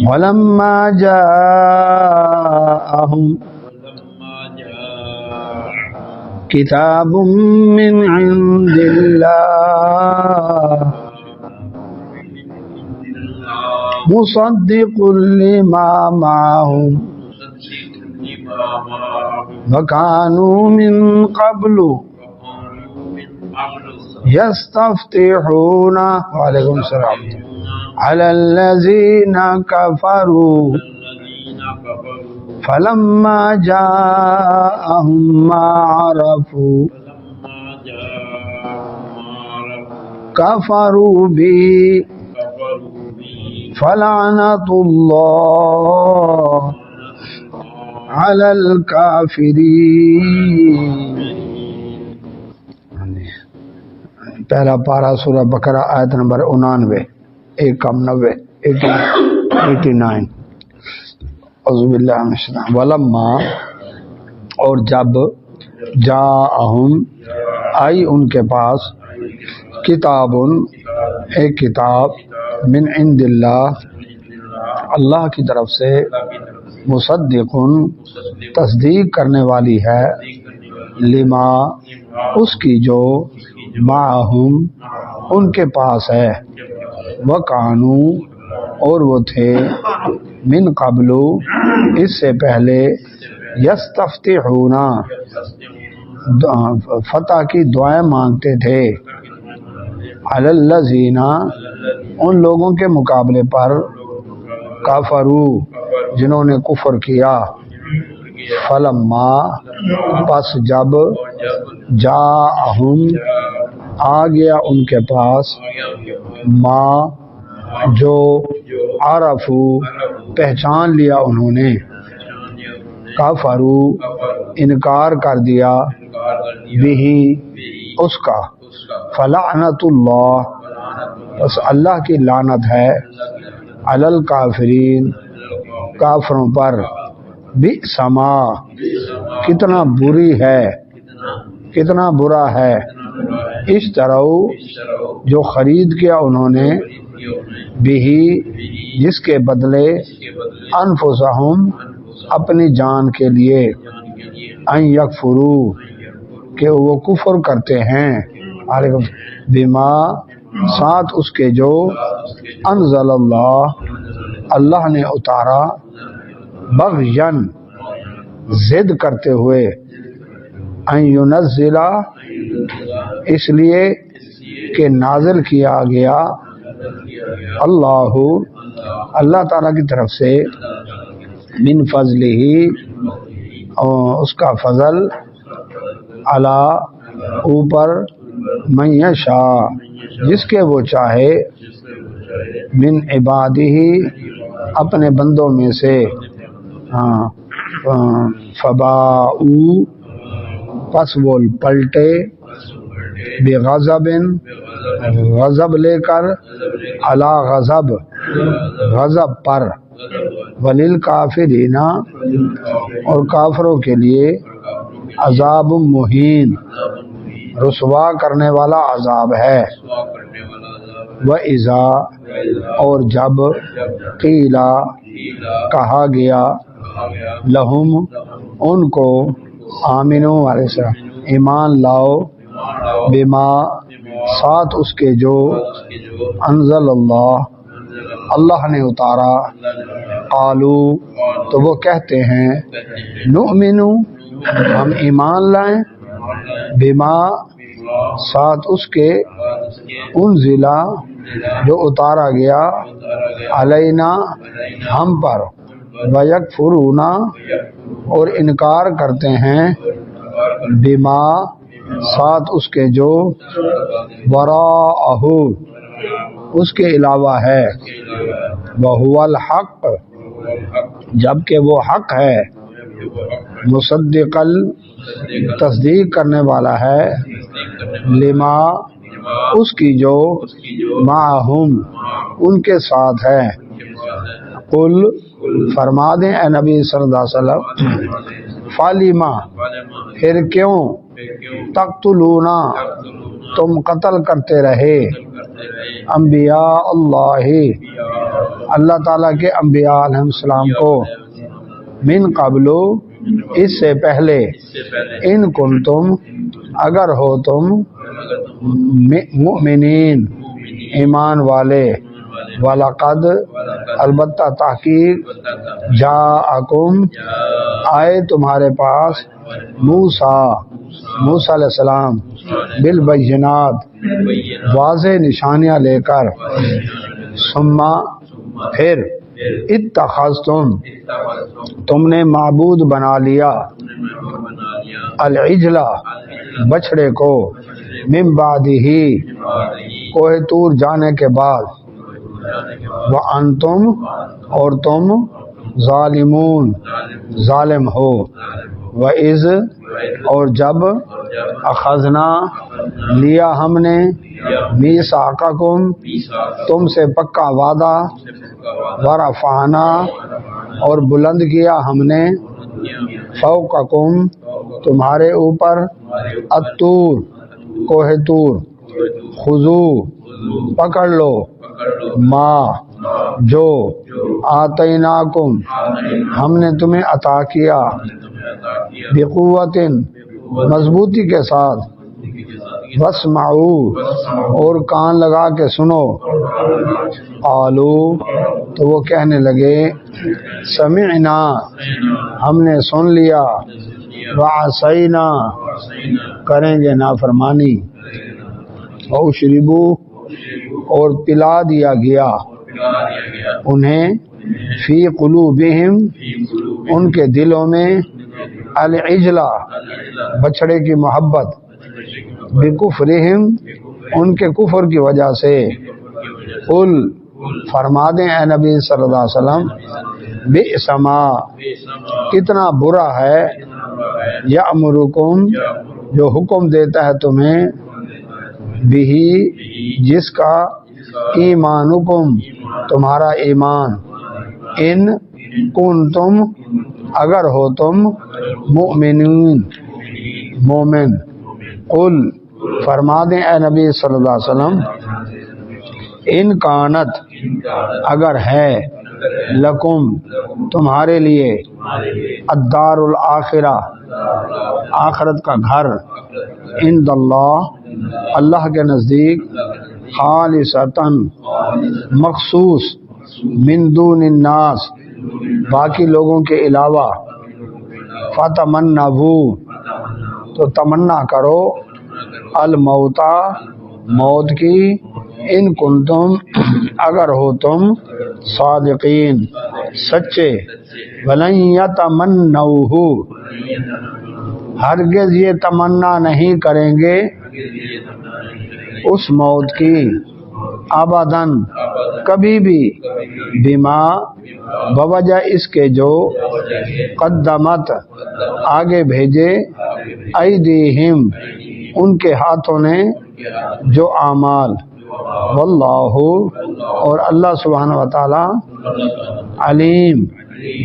ولما جاءهم كتاب من عند الله مصدق لما معهم وكانوا من قبل يستفتحون وعليكم السلام على الذين كفروا فلما جاءهم ما عرفوا كفروا به فلعنة الله على الكافرين. پہلا پارہ سورہ بقرہ آیت نمبر 99 89. اعوذ باللہ من الشیطان. ولما اور جب جاءہم آئی ان کے پاس کتاب ایک کتاب من عند اللہ اللہ کی طرف سے مصدق تصدیق کرنے والی ہے لما اس کی جو معہم ان کے پاس ہے وَكَانُوا اور وہ تھے من قبل اس سے پہلے یستفتحون فتح کی دعائیں مانگتے تھے علی الذین ان لوگوں کے مقابلے پر کافروا جنہوں نے کفر کیا فلما پس جب جاءہم آ گیا ان کے پاس ما جو عرفو پہچان لیا انہوں نے کافروا انکار کر دیا بھی اس کا فلعنت اللہ بس اللہ کی لعنت ہے علی الکافرین کافروں پر بئس ما کتنا بری ہے کتنا برا ہے اشتروا جو خرید کیا انہوں نے بھی جس کے بدلے انفسہم اپنی جان کے لیے ان یکفروا کہ وہ کفر کرتے ہیں بما ساتھ اس کے جو انزل اللہ اللہ نے اتارا بغین ضد کرتے ہوئے ان ینزل اس لیے کہ نازل کیا گیا اللہ تعالیٰ کی طرف سے من فضلہ اس کا فضل علی اوپر من یشاء جس کے وہ چاہے من عبادہ اپنے بندوں میں سے فباؤ پس وہ پلٹے بغضب غضب لے کر علی غضب غضب پر وللکافرین اور کافروں کے لیے عذاب مہین رسوا کرنے والا عذاب ہے وَإِذَا اور جب قیلا کہا گیا لہم ان کو آمنو علیہ السلام ایمان لاؤ بما ساتھ اس کے جو انزل اللہ نے اتارا قالو تو وہ کہتے ہیں نؤمنو ہم ایمان لائیں بما ساتھ اس کے انزلا جو اتارا گیا علینا ہم پر ویکفرون اور انکار کرتے ہیں بما ساتھ اس کے جو وراءہ اس کے علاوہ ہے وہو الحق جبکہ وہ حق ہے مصدق تصدیق کرنے والا ہے لما اس کی جو معہم ان کے ساتھ ہے قل فرما دیں اے نبی صلی اللہ علیہ وسلم فالیما پھر کیوں تقتلون تم قتل کرتے رہے انبیاء اللہ اللہ تعالیٰ کے انبیاء علیہ السلام کو من قبل اس سے پہلے ان کنتم اگر ہو تم مؤمنین ایمان والے وَلَقَدْ البتہ تحقیق جاءکم آئے تمہارے پاس موسیٰ علیہ السلام بالبینات واضح نشانیاں لے کر ثم پھر اتخذتم تم نے معبود بنا لیا العجلہ بچڑے کو من بعدہ کوہ طور جانے کے بعد وَأَنْتُمْ اور تم ظالمون ظالم ہو وَإِذْ اور جب اخذنا لیا ہم نے میثاقکم تم سے پکا وعدہ ورفعنا اور بلند کیا ہم نے فوقکم تمہارے اوپر الطور کوہ طور خذو پکڑ لو ما جو آتیناکم ہم نے تمہیں عطا کیا بقوت مضبوطی کے ساتھ واسمعوا اور کان لگا کے سنو قالو تو وہ کہنے لگے سمعنا ہم نے سن لیا وعصینا کریں گے نافرمانی واشربوا اور پلا دیا گیا انہیں فی قلوبہم ان کے دلوں میں العجلہ بچڑے کی محبت بکفرہم ان کے کفر کی وجہ سے قل فرما دیں اے نبی صلی اللہ علیہ وسلم بئس ما کتنا برا ہے یأمرکم جو حکم دیتا ہے تمہیں بھی جس کا ایمانکم تمہارا ایمان ان کنتم اگر ہو تم مؤمنین مومن قل فرما دیں اے نبی صلی اللہ علیہ وسلم ان کانت اگر ہے لکم تمہارے لیے الدار الآخرہ آخرت کا گھر عند اللہ کے نزدیک خالصتاً مخصوص من دون الناس باقی لوگوں کے علاوہ فتمنوا تو تمنا کرو الموتا موت کی ان کنتم اگر ہو تم صادقین سچے ولن یتمنوہ ہرگز یہ تمنا نہیں کریں گے اس موت کی ابداً کبھی بھی بما بوجہ اس کے جو قدمت آگے بھیجے ایدیہم ان کے ہاتھوں نے جو اعمال واللہ اور اللہ سبحانہ و تعالی علیم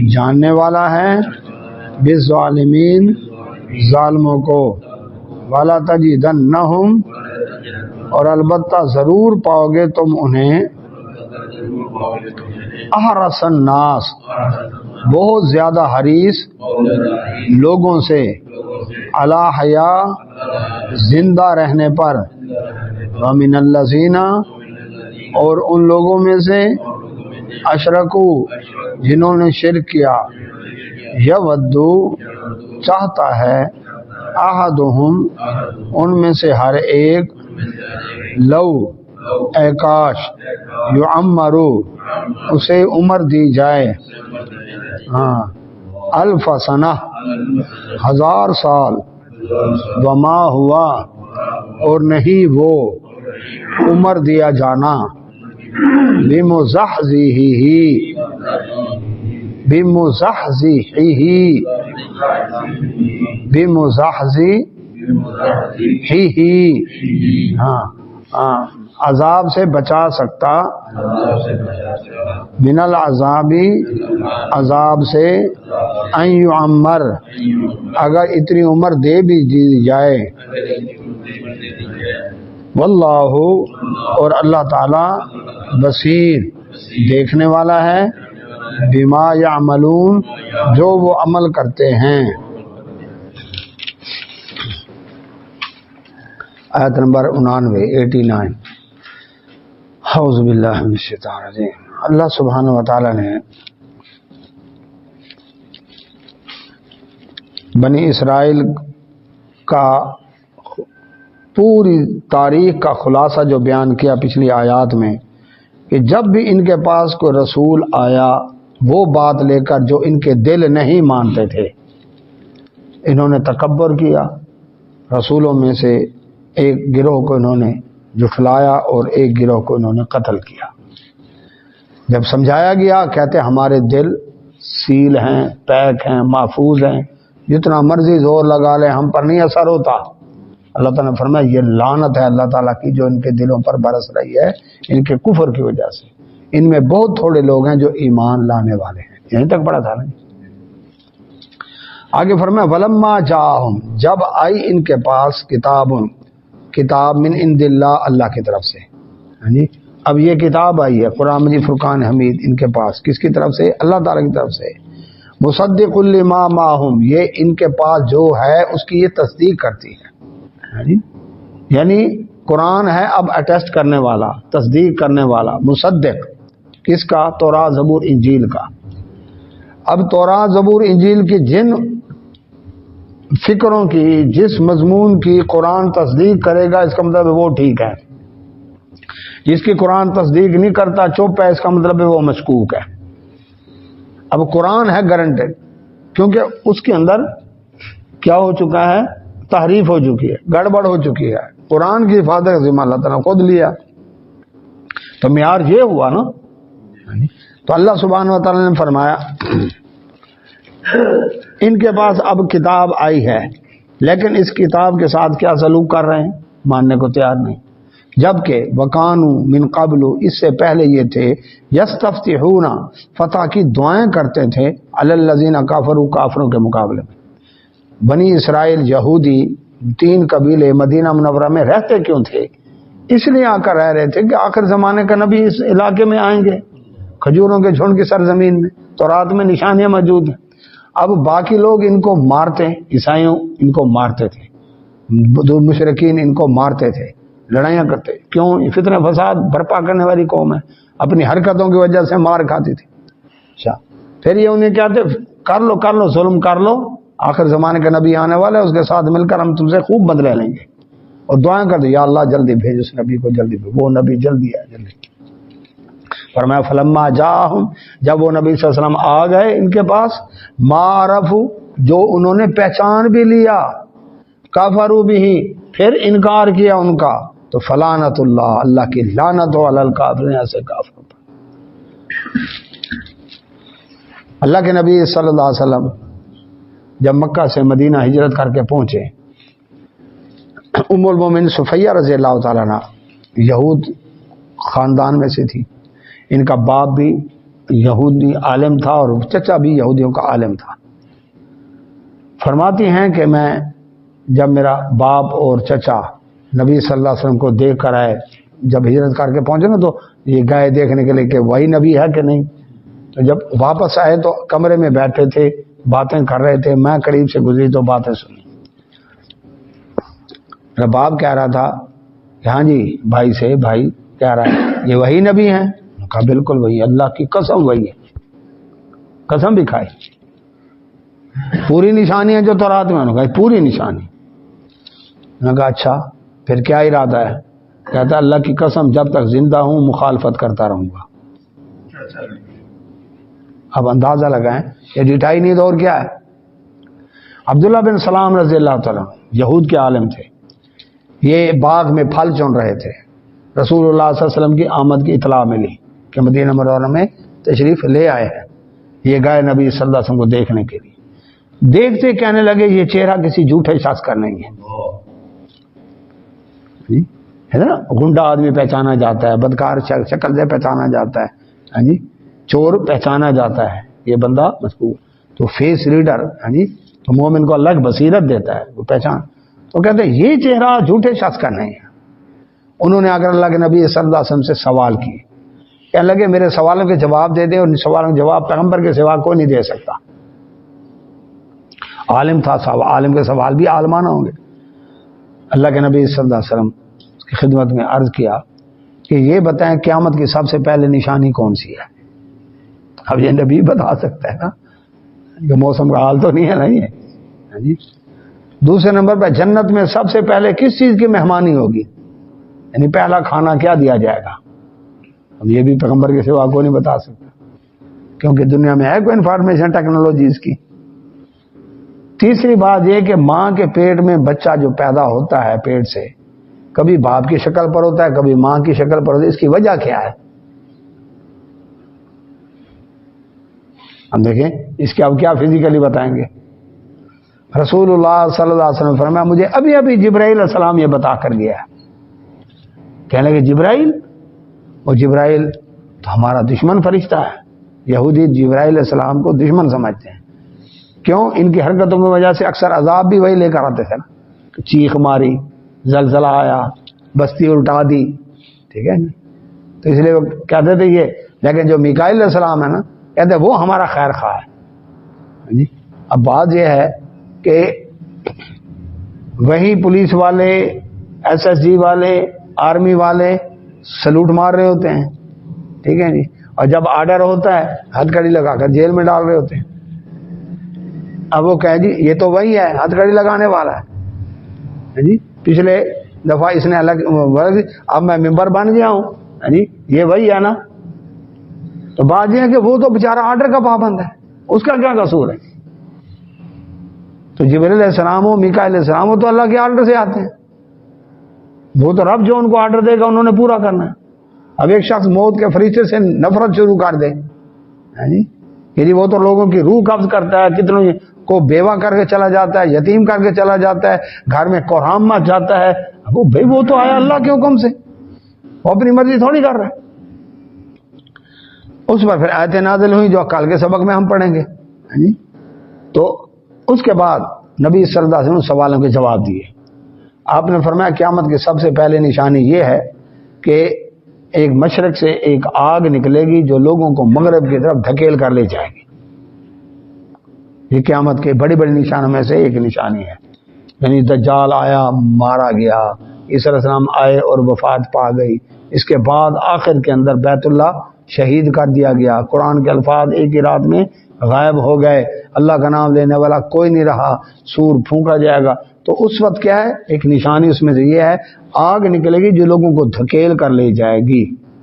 جاننے والا ہے بالظالمین ظالموں کو وَلَا تَجِدَنَّهُمْ اور البتہ ضرور پاؤ گے تم انہیں احرص الناس بہت زیادہ حریص لوگوں سے علی حیا زندہ رہنے پر وَمِنَ الَّذِينَ اور ان لوگوں میں سے اشرکو جنہوں نے شرک کیا یودو چاہتا ہے احدہم ان میں سے ہر ایک لو اے کاش یعمرو اسے عمر دی جائے الف سنہ 1000 سال وما ہوا اور نہیں وہ عمر دیا جانا عذاب سے بچا سکتا من العذاب عذاب سے ان یعمر اگر اتنی عمر دے بھی دی جائے واللہ اور اللہ تعالی بصیر دیکھنے والا ہے بما یعملون جو وہ عمل کرتے ہیں. آیت نمبر 89. اعوذ باللہ من الشیطان الرجیم. اللہ سبحانہ و تعالی نے بنی اسرائیل کا پوری تاریخ کا خلاصہ جو بیان کیا پچھلی آیات میں کہ جب بھی ان کے پاس کوئی رسول آیا وہ بات لے کر جو ان کے دل نہیں مانتے تھے انہوں نے تکبر کیا. رسولوں میں سے ایک گروہ کو انہوں نے جھٹلایا اور ایک گروہ کو انہوں نے قتل کیا. جب سمجھایا گیا کہتے ہمارے دل سیل ہیں، پیک ہیں، محفوظ ہیں، جتنا مرضی زور لگا لیں ہم پر نہیں اثر ہوتا. اللہ تعالیٰ نے فرمایا یہ لعنت ہے اللہ تعالیٰ کی جو ان کے دلوں پر برس رہی ہے ان کے کفر کی وجہ سے. ان میں بہت تھوڑے لوگ ہیں جو ایمان لانے والے ہیں. یہیں تک پڑھا تھا نا. آگے فرمایا ولما جاءہم جب آئی ان کے پاس کتاب من عند اللہ اللہ کی طرف سے. جی اب یہ کتاب آئی ہے قرآن مجید فرقان حمید ان کے پاس کس کی طرف سے؟ اللہ تعالیٰ کی طرف سے. مصدق لما معہم یہ ان کے پاس جو ہے اس کی یہ تصدیق کرتی ہے. یعنی قرآن ہے اب اٹیسٹ کرنے والا، تصدیق کرنے والا. مصدق کس کا؟ تورات زبور انجیل کا. اب تورات زبور انجیل کی جن فکروں کی جس مضمون کی قرآن تصدیق کرے گا اس کا مطلب ہے وہ ٹھیک ہے. جس کی قرآن تصدیق نہیں کرتا چپ ہے اس کا مطلب ہے وہ مشکوک ہے. اب قرآن ہے گارنٹیڈ کیونکہ اس کے اندر کیا ہو چکا ہے؟ تحریف ہو چکی ہے، گڑبڑ ہو چکی ہے. قرآن کی حفاظت کا ذمہ اللہ تعالیٰ نے خود لیا تو معیار یہ ہوا نا. تو اللہ سبحانہ و تعالیٰ نے فرمایا ان کے پاس اب کتاب آئی ہے لیکن اس کتاب کے ساتھ کیا سلوک کر رہے ہیں؟ ماننے کو تیار نہیں. جبکہ وکانو من قبل اس سے پہلے یہ تھے یستفتحون فتح کی دعائیں کرتے تھے علی الذین کفروا کافروں کے مقابلے میں. بنی اسرائیل یہودی 3 قبیلے مدینہ منورہ میں رہتے کیوں تھے؟ اس لیے آ کر رہ رہے تھے کہ آخر زمانے کا نبی اس علاقے میں آئیں گے، کھجوروں کے جھنڈ کی سرزمین میں. تورات میں نشانیاں موجود ہیں. اب باقی لوگ ان کو مارتے، عیسائیوں ان کو مارتے تھے، مشرکین ان کو مارتے تھے، لڑائیاں کرتے. کیوں؟ فتنہ فساد برپا کرنے والی قوم ہے، اپنی حرکتوں کی وجہ سے مار کھاتی تھی. اچھا پھر یہ انہیں کہتے کر لو ظلم کر لو، آخر زمانے کا نبی آنے والا ہے، اس کے ساتھ مل کر ہم تم سے خوب بدلے لیں گے. اور دعائیں کر دو یا اللہ جلدی بھیج اس نبی کو، جلدی بھیج. وہ نبی جلدی ہے جلدی. فرمایا فلما جاءہم جب وہ نبی صلی اللہ علیہ وسلم آ گئے ان کے پاس معرف جو انہوں نے پہچان بھی لیا، کفروا بھی پھر انکار کیا ان کا، تو فلعنت اللہ اللہ کی لعنت ہو علی الکافرین ایسے کافروں پر. اللہ کے نبی صلی اللہ علیہ وسلم جب مکہ سے مدینہ ہجرت کر کے پہنچے ام المومنین صفیہ رضی اللہ تعالیٰ عنہ یہود خاندان میں سے تھی. ان کا باپ بھی یہودی عالم تھا اور چچا بھی یہودیوں کا عالم تھا. فرماتی ہیں کہ میں جب میرا باپ اور چچا نبی صلی اللہ علیہ وسلم کو دیکھ کر آئے، جب ہجرت کر کے پہنچے نا تو یہ گئے دیکھنے کے لیے کہ وہی نبی ہے کہ نہیں. تو جب واپس آئے تو کمرے میں بیٹھے تھے، باتیں کر رہے تھے. میں قریب سے گزری تو باتیں سنی. میرا باپ کہہ رہا تھا کہ ہاں جی بھائی سے بھائی کہہ رہا ہے یہ وہی نبی ہیں؟ کہا بالکل وہی، اللہ کی قسم وہی ہے. قسم بھی کھائی. پوری نشانی ہے جو تورات میں، انہوں نے کہا پوری نشانی. میں نے کہا اچھا پھر کیا ارادہ ہے؟ کہتا اللہ کی قسم جب تک زندہ ہوں مخالفت کرتا رہوں گا. اب اندازہ لگائیں یہ ڈٹائی نہیں تو اور کیا ہے. عبداللہ بن سلام رضی اللہ تعالیٰ یہود کے عالم تھے. یہ باغ میں پھل چن رہے تھے. رسول اللہ صلی اللہ علیہ وسلم کی آمد کی اطلاع ملی کہ مدینہ منورہ میں تشریف لے آئے ہیں. یہ گئے نبی صلی اللہ علیہ وسلم کو دیکھنے کے لیے. دیکھتے کہنے لگے یہ چہرہ کسی جھوٹے شخص کا نہیں ہے. ہے نا، گنڈا آدمی پہچانا جاتا ہے، بدکار شکل سے پہچانا جاتا ہے، ہاں جی چور پہچانا جاتا ہے، یہ بندہ مذکور. تو فیس ریڈر، ہاں جی تو مومن کو اللہ کی بصیرت دیتا ہے وہ پہچان. تو کہتے ہیں یہ چہرہ جھوٹے شخص کا نہیں ہے. انہوں نے اگر اللہ کے نبی صلی اللہ علیہ وسلم سے سوال کیے، کہنے لگے میرے سوالوں کے جواب دے دیں، اور سوالوں کے جواب پیغمبر کے سوا کوئی نہیں دے سکتا۔ عالم تھا، عالم کے سوال بھی عالمانہ ہوں گے۔ اللہ کے نبی صلی اللہ علیہ وسلم کی خدمت میں عرض کیا کہ یہ بتائیں قیامت کی سب سے پہلے نشانی کون سی ہے؟ اب یہ نبی بتا سکتا ہے نا، کہ موسم کا حال تو نہیں ہے، نہیں ہے جی۔ دوسرے نمبر پہ جنت میں سب سے پہلے کس چیز کی مہمانی ہوگی، یعنی پہلا کھانا کیا دیا جائے گا؟ اب یہ بھی پیغمبر کے سوا کوئی نہیں بتا سکتا، کیونکہ دنیا میں ہے کوئی انفارمیشن ٹیکنالوجیز کی۔ تیسری بات یہ کہ ماں کے پیٹ میں بچہ جو پیدا ہوتا ہے پیٹ سے، کبھی باپ کی شکل پر ہوتا ہے، کبھی ماں کی شکل پر ہوتا ہے، اس کی وجہ کیا ہے؟ ہم دیکھیں اس کے اب کیا فزیکلی بتائیں گے۔ رسول اللہ صلی اللہ علیہ وسلم فرمایا مجھے ابھی ابھی جبرائیل علیہ السلام یہ بتا کر گیا ہے۔ کہنے لگے جبرائیل؟ اور جبرائیل تو ہمارا دشمن فرشتہ ہے۔ یہودی جبرائیل علیہ السلام کو دشمن سمجھتے ہیں، کیوں؟ ان کی حرکتوں کی وجہ سے اکثر عذاب بھی وہی لے کر آتے تھے نا، چیخ ماری، زلزلہ آیا، بستی الٹا دی، ٹھیک ہے نا، تو اس لیے وہ کہتے تھے یہ۔ لیکن جو میکائیل علیہ السلام ہے نا، کہتے ہیں وہ ہمارا خیر خواہ ہے جی۔ اب بات یہ ہے کہ وہی پولیس والے، ایس ایس جی والے، آرمی والے سلوٹ مار رہے ہوتے ہیں، ٹھیک ہے جی، اور جب آرڈر ہوتا ہے ہتھ کڑی لگا کر جیل میں ڈال رہے ہوتے ہیں۔ اب وہ کہے جی یہ تو وہی ہے ہتھ کڑی لگانے والا ہے جی، پچھلے دفعہ اس نے الگ، اب میں ممبر بن گیا ہوں جی، یہ وہی ہے نا۔ تو بات یہ ہے کہ وہ تو بیچارہ آرڈر کا پابند ہے، اس کا کیا قصور ہے؟ تو جبرائیل علیہ السلام ہو، میکائیل علیہ السلام ہو، تو اللہ کے آرڈر سے آتے ہیں، وہ تو رب جو ان کو آرڈر دے گا انہوں نے پورا کرنا ہے۔ اب ایک شخص موت کے فرشتے سے نفرت شروع کر دے جی، یعنی وہ تو لوگوں کی روح قبض کرتا ہے، کتنوں کو بیوہ کر کے چلا جاتا ہے، یتیم کر کے چلا جاتا ہے، گھر میں کوہرام مچ جاتا ہے۔ اب وہ تو آیا اللہ کے حکم سے، وہ اپنی مرضی تھوڑی کر رہا ہے۔ اس پر پھر آیتیں نازل ہوئی جو کل کے سبق میں ہم پڑھیں گے جی۔ تو اس کے بعد نبی صلی اللہ علیہ وسلم سوالوں کے جواب دیے۔ آپ نے فرمایا قیامت کی سب سے پہلے نشانی یہ ہے کہ ایک مشرق سے ایک آگ نکلے گی جو لوگوں کو مغرب کی طرف دھکیل کر لے جائے گی۔ یہ قیامت کے بڑی بڑی نشانوں میں سے ایک نشانی ہے، یعنی دجال آیا، مارا گیا، عیسیٰ علیہ السلام آئے اور وفات پا گئی۔ اس کے بعد آخر کے اندر بیت اللہ شہید کر دیا گیا، قرآن کے الفاظ ایک ہی رات میں غائب ہو گئے، اللہ کا نام لینے والا کوئی نہیں رہا، سور پھونکا جائے گا۔ تو اس وقت کیا ہے، ایک نشانی اس میں سے یہ ہے آگ نکلے گی جو لوگوں کو دھکیل کر لے جائے گی۔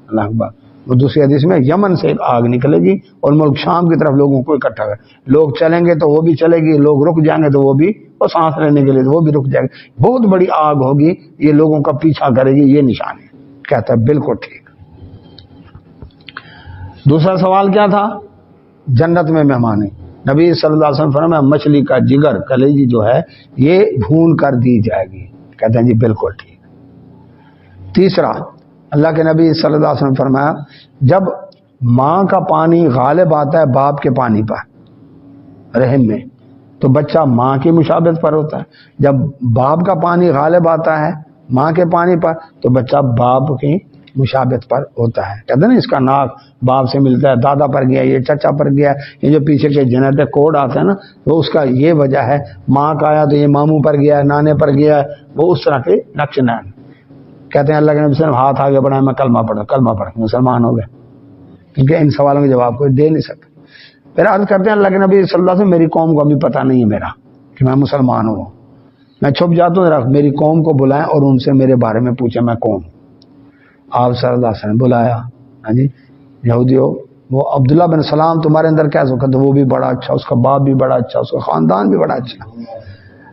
اللہ اکبر۔ وہ دوسری حدیث میں یمن سے ایک آگ نکلے گی اور ملک شام کی طرف لوگوں کو اکٹھا کر، لوگ چلیں گے تو وہ بھی چلے گی، لوگ رک جائیں گے تو وہ بھی، اور سانس لینے کے لیے تو وہ بھی رک جائے گا۔ بہت بڑی آگ ہوگی، یہ لوگوں کا پیچھا کرے گی، یہ نشانی۔ کہتا ہے بالکل ٹھیک۔ دوسرا سوال کیا تھا؟ جنت میں مہمانی۔ نبی صلی اللہ علیہ وسلم فرمایا مچھلی کا جگر، کلیجی جو ہے یہ بھون کر دی جائے گی۔ کہتے ہیں جی بالکل ٹھیک۔ تیسرا، اللہ کے نبی صلی اللہ علیہ وسلم فرمایا جب ماں کا پانی غالب آتا ہے باپ کے پانی پر رحم میں تو بچہ ماں کی مشابہت پر ہوتا ہے، جب باپ کا پانی غالب آتا ہے ماں کے پانی پر تو بچہ باپ کی مشابہت پر ہوتا ہے۔ کہتے ہیں نا اس کا ناک باپ سے ملتا ہے، دادا پر گیا، یہ چچا پر گیا، یہ جو پیچھے کے جینیٹک کوڈ آتا ہے نا، وہ اس کا یہ وجہ ہے، ماں کا آیا تو یہ ماموں پر گیا، نانے پر گیا، وہ اس طرح کے نقش نان۔ کہتے ہیں اللہ کے نبی صلی اللہ علیہ وسلم ہاتھ آگے بڑھائے، میں کلمہ پڑھ مسلمان ہو گئے، کیونکہ ان سوالوں کے جواب کوئی دے نہیں سکتا۔ پھر عرض کرتے ہیں اللہ کے نبی صلی اللہ علیہ وسلم میری قوم کو ابھی پتہ نہیں ہے میرا کہ میں مسلمان ہوں، میں چھپ جاتا ہوں، ذرا میری قوم کو بلائیں اور ان سے میرے بارے میں پوچھیں میں کون ہوں۔ آپ صلی اللہ علیہ وسلم بلایا، ہاں جی، یہودیوں وہ عبداللہ بن سلام تمہارے اندر کیا سکھا، تو وہ بھی بڑا اچھا، اس کا باپ بھی بڑا اچھا، اس کا خاندان بھی بڑا اچھا۔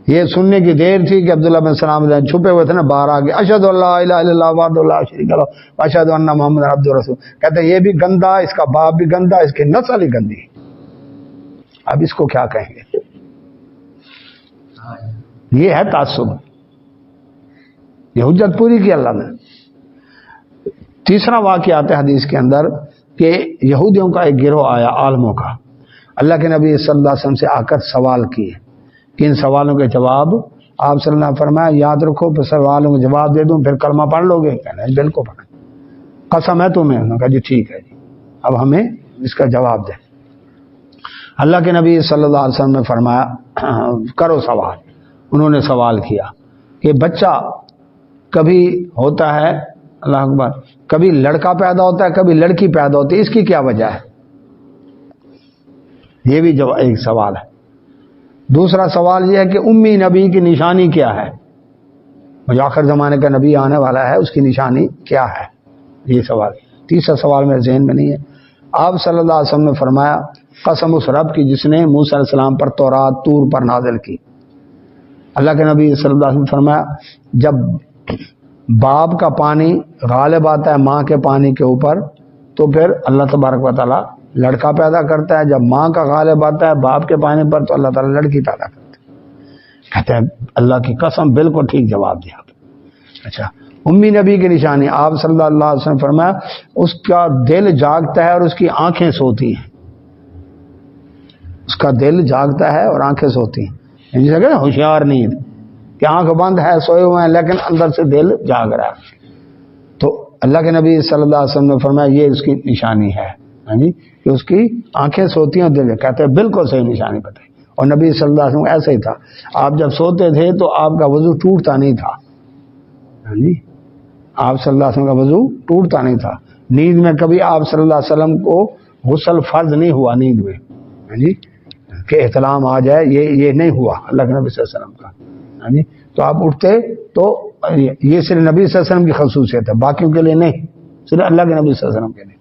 یہ سننے کی دیر تھی کہ عبداللہ بن سلام چھپے ہوئے تھے نا، باہر آ گئے، اشہد اللہ الہ الا اللہ وحدہ لا شریک لہ واشہد ان محمد عبدہ ورسولہ۔ کہتے ہیں یہ بھی گندا، اس کا باپ بھی گندا، اس کی نسل ہی گندی۔ اب اس کو کیا کہیں گے؟ یہ ہے تعصب، یہ حجت پوری کی اللہ نے۔ تیسرا واقعہ آتا ہے حدیث کے اندر کہ یہودیوں کا ایک گروہ آیا عالموں کا، اللہ کے نبی صلی اللہ علیہ وسلم سے آ کر سوال کیے کہ ان سوالوں کے جواب آپ صلی اللہ علیہ وسلم نے فرمایا یاد رکھو پھر سوالوں کو جواب دے دوں پھر کلمہ پڑھ لو گے؟ کہنا دل کو پڑھیں، قسم ہے تمہیں؟ انہوں نے کہا جی ٹھیک ہے جی، اب ہمیں اس کا جواب دیں۔ اللہ کے نبی صلی اللہ علیہ وسلم نے فرمایا کرو سوال۔ انہوں نے سوال کیا کہ بچہ کبھی ہوتا ہے، اللہ اکبر، کبھی لڑکا پیدا ہوتا ہے کبھی لڑکی پیدا ہوتی ہے، اس کی کیا وجہ ہے؟ یہ بھی ایک سوال ہے۔ دوسرا سوال یہ ہے کہ امی نبی کی نشانی کیا ہے؟ جو آخر زمانے کا نبی آنے والا ہے اس کی نشانی کیا ہے؟ یہ سوال۔ تیسرا سوال میرے ذہن میں نہیں ہے۔ آپ صلی اللہ علیہ وسلم نے فرمایا قسم اس رب کی جس نے موسیٰ علیہ السلام پر تورات طور پر نازل کی۔ اللہ کے نبی صلی اللہ علیہ وسلم نے فرمایا جب باپ کا پانی غالب آتا ہے ماں کے پانی کے اوپر تو پھر اللہ تبارک و تعالیٰ لڑکا پیدا کرتا ہے، جب ماں کا غالب آتا ہے باپ کے پانی پر تو اللہ تعالیٰ لڑکی پیدا کرتا ہے۔ کہتے ہیں اللہ کی قسم بالکل ٹھیک جواب دیا۔ اچھا، امی نبی کی نشانی آپ صلی اللہ علیہ وسلم نے فرمایا اس کا دل جاگتا ہے اور اس کی آنکھیں سوتی ہیں۔ اس کا دل جاگتا ہے اور آنکھیں سوتی ہیں، جیسے کہ ہوشیار نیند کہ آنکھ بند ہے سوئے ہوئے ہیں لیکن اندر سے دل جاگ رہا ہے۔ تو اللہ کے نبی صلی اللہ علیہ وسلم نے فرمایا یہ اس کی نشانی ہے، جی کہ اس کی آنکھیں سوتی ہیں اور دل۔ کہتے ہیں بالکل صحیح نشانی بتائی۔ اور نبی صلی اللہ علیہ وسلم ایسا ہی تھا، آپ جب سوتے تھے تو آپ کا وضو ٹوٹتا نہیں تھا، جی آپ صلی اللہ علیہ وسلم کا وضو ٹوٹتا نہیں تھا۔ نیند میں کبھی آپ صلی اللہ علیہ وسلم کو غسل فرض نہیں ہوا نیند میں، جی کہ احتلام آ جائے، یہ نہیں ہوا اللہ کے نبی صلی اللہ علیہ وسلم کا، جی تو آپ اٹھتے تو یہ صرف نبی صلی اللہ علیہ وسلم کی خصوصیت ہے، باقیوں کے لیے نہیں، صرف اللہ کے نبی صلی اللہ علیہ وسلم کے لیے۔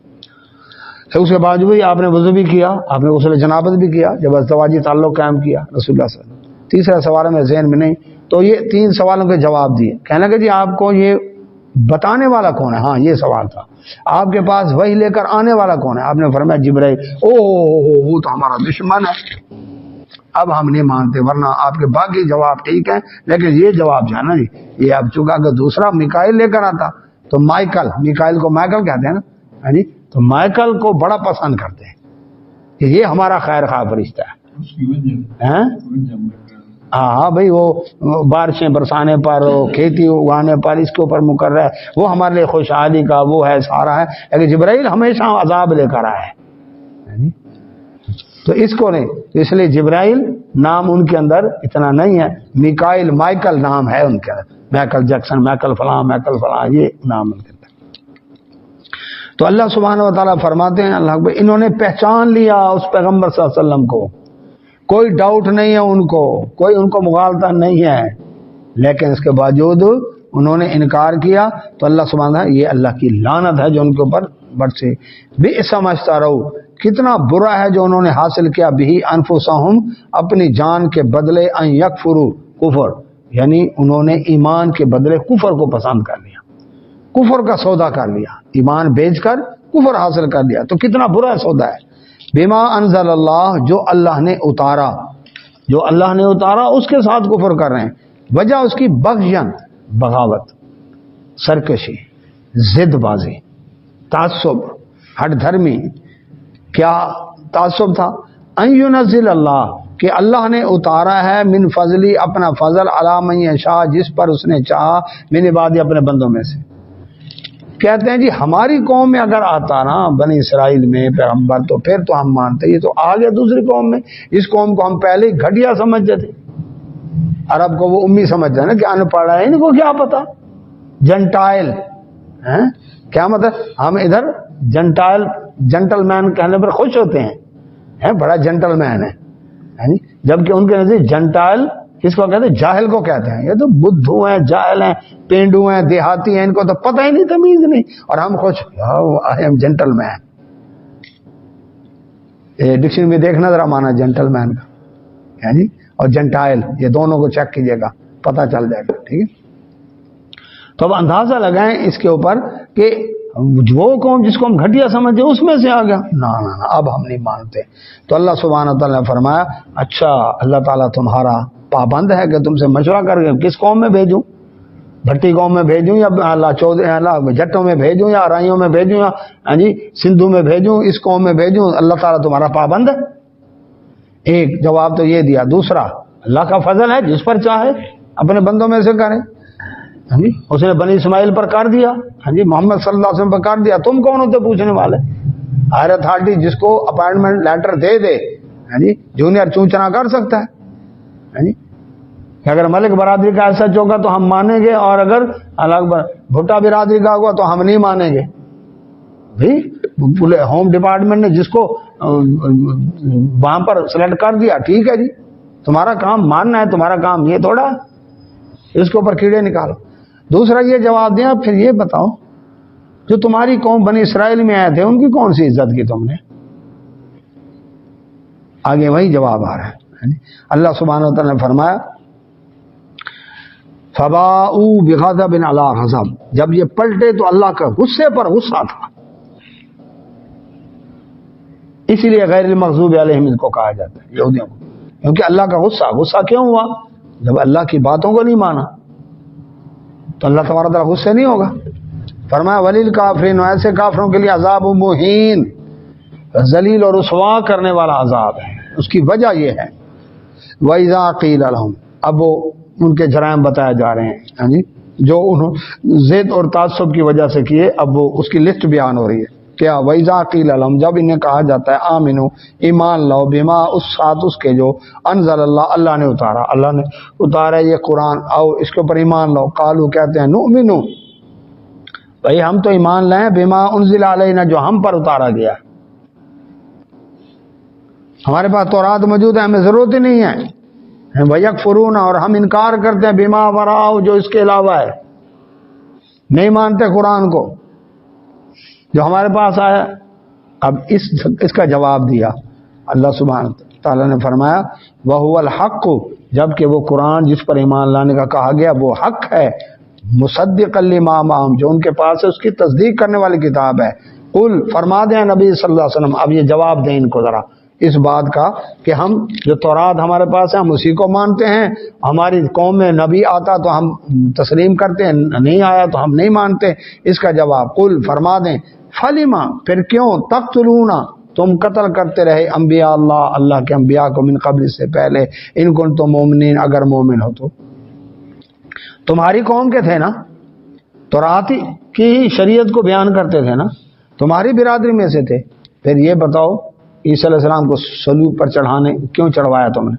تو اس کے بعد بھی آپ نے وضو بھی کیا، آپ نے غسل جنابت بھی کیا جب ازدواجی تعلق قائم کیا رسول اللہ صلی اللہ علیہ وسلم۔ تیسرا سوال میں ذہن میں نہیں، تو یہ 3 سوالوں کے جواب دیے۔ کہنے لگے جی آپ کو یہ بتانے والا کون ہے؟ ہاں یہ سوال تھا۔ آپ کے پاس وحی لے کر آنے والا کون ہے؟ آپ نے فرمایا جبرائیل۔ وہ تو ہمارا دشمن ہے، اب ہم نہیں مانتے، ورنہ آپ کے باقی جواب ٹھیک ہیں لیکن یہ جواب جو ہے نا جی یہ اب چکا کہ دوسرا میکائیل لے کر آتا تو میکائیل کو مائیکل کہتے ہیں نا، جی تو مائیکل کو بڑا پسند کرتے ہیں کہ یہ ہمارا خیر خواہ فرشتہ ہے۔ ہاں بھائی وہ بارشیں برسانے پر، کھیتی اگانے پر اس کے اوپر مقرر ہے، وہ ہمارے لیے خوشحالی کا وہ ہے سارا ہے، لیکن جبرائیل ہمیشہ عذاب لے کر آئے، تو اس کو نہیں، اس لیے جبرائیل نام ان کے اندر اتنا نہیں ہے، میکائیل مائیکل نام ہے ان کے اندر، مائیکل جیکسن، مائیکل فلاں یہ نام ان کے اندر۔ تو اللہ سبحانہ و تعالیٰ فرماتے ہیں اللہ اکبر، انہوں نے پہچان لیا اس پیغمبر صلی اللہ علیہ وسلم کو، کوئی ڈاؤٹ نہیں ہے ان کو، کوئی ان کو مغالطہ نہیں ہے، لیکن اس کے باوجود انہوں نے انکار کیا تو اللہ سبحانہ یہ اللہ کی لعنت ہے جو ان کے اوپر برسے۔ بئس ما اشتروا، کتنا برا ہے جو انہوں نے حاصل کیا، بہ انفسہم، اپنی جان کے بدلے، ان یکفروا، کفر، یعنی انہوں نے ایمان کے بدلے کفر کو پسند کر لیا، کفر کا سودا کر لیا، ایمان بیچ کر کفر حاصل کر لیا، تو کتنا برا سودا ہے۔ بما انزل اللہ، جو اللہ نے اتارا اس کے ساتھ کفر کر رہے ہیں، وجہ اس کی بغین، بغاوت، سرکشی، ضد بازی، تعصب، ہٹ دھرمی۔ کیا تعصب تھا؟ ان ینزل اللہ، کہ اللہ نے اتارا ہے من فضلی، اپنا فضل، علی من یشاء، جس پر اس نے چاہا، من عبادی، اپنے بندوں میں سے۔ کہتے ہیں جی ہماری قوم میں اگر آتا نا بنی اسرائیل میں پیغمبر تو پھر تو ہم مانتے، یہ تو آ گیا دوسری قوم میں، اس قوم کو ہم پہلے ہی گھٹیا سمجھتے تھے، عرب کو وہ امی سمجھتے ہیں نا کہ ان پڑھ رہا ہے، ان کو کیا پتا، جنٹائل کیا مطلب، ہم ادھر جنٹائل جنٹل مین کہنے پر خوش ہوتے ہیں، بڑا جنٹل مین ہے، جبکہ ان کے نزدیک جنٹائل کس کو کہتے ہیں؟ جاہل کو کہتے ہیں، یہ تو بدھو ہیں، جاہل ہیں، پینڈو ہیں، دیہاتی ہیں، ان کو تو پتہ ہی نہیں، تمیز نہیں، اور ہم خوش، I am gentleman. Dictionary میں دیکھنا ذرا مانا جنٹل مین کا، جی اور جنٹائل، یہ دونوں کو چیک کیجئے گا، پتہ چل جائے گا، ٹھیک ہے۔ تو اب اندازہ لگائیں اس کے اوپر کہ وہ قوم جس کو ہم گھٹیا سمجھتے اس میں سے آ گیا، نہ اب ہم نہیں مانتے۔ تو اللہ سبحانہ تعالیٰ نے فرمایا اچھا اللہ تعالیٰ تمہارا پابند ہے کہ تم سے مشورہ کر کے کس قوم میں بھیجوں، بھٹی قوم میں بھیجوں یا اللہ جٹوں میں بھیجوں یا ارائیوں میں بھیجوں یا جی سندھو میں بھیجوں، اس قوم میں بھیجوں، اللہ تعالیٰ تمہارا پابند ہے۔ ایک جواب تو یہ دیا، دوسرا اللہ کا فضل ہے جس پر چاہے، اپنے بندوں میں سے کرے. ہاں جی اس نے بنی اسماعیل پر کر دیا, ہاں جی محمد صلی اللہ علیہ وسلم پر کر دیا, تم کون ہوتے پوچھنے والے؟ ہائر اتھارٹی جس کو اپائنٹمنٹ لیٹر دے دے, ہاں جی جونیئر چونچنا کر سکتا ہے. ہاں جی کہ اگر ملک برادری کا ایسا ہوگا تو ہم مانیں گے, اور اگر الگ بھٹا برادری کا ہوگا تو ہم نہیں مانیں گے. بھائی ہوم ڈپارٹمنٹ نے جس کو وہاں پر سلیکٹ کر دیا, ٹھیک ہے جی, تمہارا کام ماننا ہے, تمہارا کام یہ تھوڑا اس کے اوپر کیڑے نکالو. دوسرا یہ جواب دیا, پھر یہ بتاؤ جو تمہاری قوم بنی اسرائیل میں آئے تھے ان کی کون سی عزت کی تم نے؟ آگے وہی جواب آ رہا ہے. اللہ سبحانہ و تعالیٰ نے فرمایا فَبَاءُوا بِغَضَبٍ عَلَىٰ غَضَبٍ, جب یہ پلٹے تو اللہ کا غصے پر غصہ تھا, اسی لیے غیر المغضوب علیہم ان کو کہا جاتا ہے یہودیوں کو, کیونکہ اللہ کا غصہ کیوں ہوا؟ جب اللہ کی باتوں کو نہیں مانا تو اللہ تبارک تعالیٰ غصے نہیں ہوگا. فرمایا وَلِلْكَافِرِينَ, ایسے کافروں کے لیے عذاب مہین, ذلیل اور رسوا کرنے والا عذاب ہے. اس کی وجہ یہ ہے وَإِذَا قِيلَ لَهُمْ, اب وہ ان کے جرائم بتائے جا رہے ہیں, ہاں جی جو انہوں ضد اور تعصب کی وجہ سے کیے, اب وہ اس کی لسٹ بیان ہو رہی ہے. کیا وَإِذَا قِيلَ لَهُمْ, جب انہیں کہا جاتا ہے آمنو ایمان لاؤ, بما اس ساتھ اس کے جو انزل اللہ, اللہ نے اتارا, اللہ نے اتارا یہ قرآن, آؤ اس کے اوپر ایمان لاؤ. قالو کہتے ہیں نؤمنو, بھائی ہم تو ایمان لائیں, بما انزل علینا, جو ہم پر اتارا گیا, ہمارے پاس تورات موجود ہے, ہمیں ضرورت ہی نہیں ہے. وَيَكْفُرُونَ, اور ہم انکار کرتے ہیں بما وراءہ, جو اس کے علاوہ ہے, نہیں مانتے قرآن کو جو ہمارے پاس آیا. اب اس کا جواب دیا اللہ سبحانہ تعالیٰ نے فرمایا وَهُوَ الْحَقُّ, جبکہ وہ قرآن جس پر ایمان لانے کا کہا گیا وہ حق ہے, مصدقا لما معہم, جو ان کے پاس ہے اس کی تصدیق کرنے والی کتاب ہے. قل, فرما دیں نبی صلی اللہ علیہ وسلم, اب یہ جواب دیں ان کو ذرا اس بات کا کہ ہم جو تورات ہمارے پاس ہے ہم اسی کو مانتے ہیں, ہماری قوم میں نبی آتا تو ہم تسلیم کرتے ہیں, نہیں آیا تو ہم نہیں مانتے. اس کا جواب قل, فرما دیں فلما, پھر کیوں, تقتلون, تم قتل کرتے رہے انبیاء اللہ, اللہ کے انبیاء کو, من قبل, سے پہلے, ان کنتم مومنین, اگر مومن ہو تو. تمہاری قوم کے تھے نا, تورات کی شریعت کو بیان کرتے تھے نا, تمہاری برادری میں سے تھے. پھر یہ بتاؤ عیسیٰ علیہ السلام کو صلیب پر چڑھانے کیوں چڑھوایا تم نے؟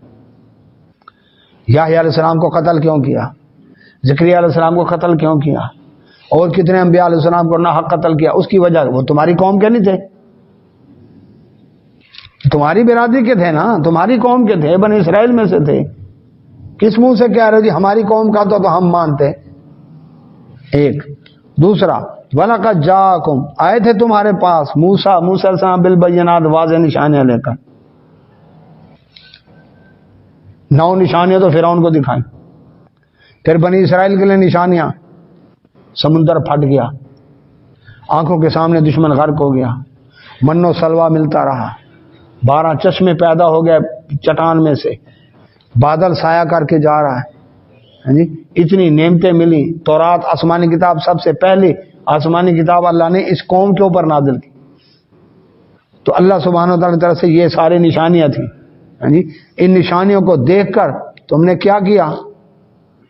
یحییٰ علیہ السلام کو قتل کیوں کیا؟ زکریا علیہ السلام کو قتل کیوں کیا؟ اور کتنے انبیاء علیہ السلام کو ناحق قتل کیا؟ اس کی وجہ وہ تمہاری قوم کے نہیں تھے, تمہاری برادری کے تھے نا, تمہاری قوم کے تھے, بنی اسرائیل میں سے تھے. کس منہ سے کہہ رہے جی ہماری قوم کا تو ہم مانتے؟ ایک. دوسرا وَلَقَدْ جَاءَكُمْ, آئے تھے تمہارے پاس موسیٰ علیہ السلام بالبینات, واضح نشانیاں لے کر. 9 نشانیاں تو فرعون کو دکھائیں, پھر بنی اسرائیل کے لیے نشانیاں, سمندر پھٹ گیا, آنکھوں کے سامنے دشمن غرق ہو گیا, من و سلوہ ملتا رہا, 12 چشمے پیدا ہو گئے چٹان میں سے, بادل سایہ کر کے جا رہا ہے, ہاں جی اتنی نعمتیں ملی. تورات آسمانی کتاب سب سے پہلی آسمانی کتاب اللہ نے اس قوم کے اوپر نازل کی, تو اللہ سبحانہ وتعالی کی طرف سے یہ ساری نشانیاں تھیں. ہاں جی ان نشانیوں کو دیکھ کر تم نے کیا کیا؟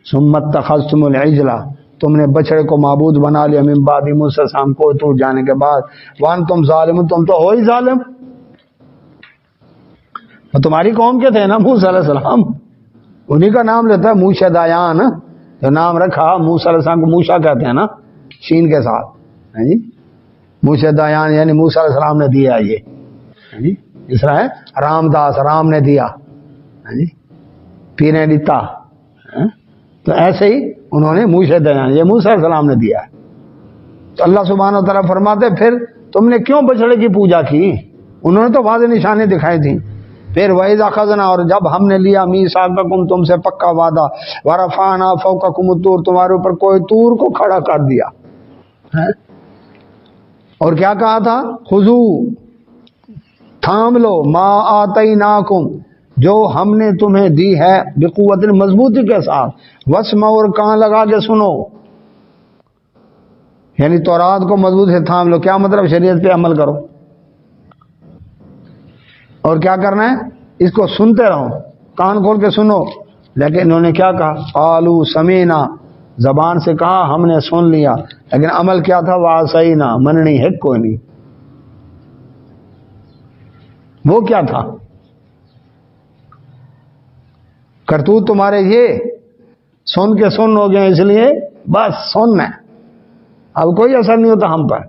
ثم اتخذتم العجل, تم نے بچڑے کو معبود بنا لیا, من بعد موسیٰ علیہ السلام کو تو جانے کے بعد, وانتم ظالمون, تم تو ہو ہی ظالم. تمہاری قوم کے تھے نا موسیٰ علیہ السلام, انہی کا نام لیتا ہے موشا دایان, جو نام رکھا موسیٰ علیہ السلام کو, موشا کہتے ہیں نا شین کے ساتھ, ہاں جی موشا دایان یعنی موسیٰ علیہ السلام نے دیا یہ, ہاں جی اس طرح ہے رام داس, رام نے دیا, ہاں جی پیر نے دیتا, تو ایسے ہی انہوں نے موشا دایان, یہ موسیٰ علیہ السلام نے دیا. تو اللہ سبحانہ و تعالیٰ فرماتے پھر تم نے کیوں بچڑے کی پوجا کی؟ انہوں نے تو واضح نشانیں دکھائی تھیں. پھر وَإِذَا أَخَذْنَا, اور جب ہم نے لیا مِيثَاقَكُمْ, تم سے پکا وعدہ, وَرَفَعْنَا فَوْقَكُمُ الطُّورَ, تمہارے اوپر کوئی طور کو کھڑا کر دیا, اور کیا کہا تھا؟ خُذُوا, تھام لو, مَا آتَيْنَاكُمْ, جو ہم نے تمہیں دی ہے, بقوت, مضبوطی کے ساتھ, وَاسْمَعُوا, اور کان لگا کے سنو, یعنی تورات کو مضبوط سے تھام لو. کیا مطلب؟ شریعت پہ عمل کرو, اور کیا کرنا ہے؟ اس کو سنتے رہو, کان کھول کے سنو, لیکن انہوں نے کیا کہا؟ قالوا سمینا، زبان سے کہا ہم نے سن لیا، لیکن عمل کیا تھا؟ وعصینا، مننی ہے کوئی نہیں۔ وہ کیا تھا؟ کرتوت تمہارے یہ سن کے سن ہو گئے، اس لیے بس سننا ہے، اب کوئی اثر نہیں ہوتا ہم پر۔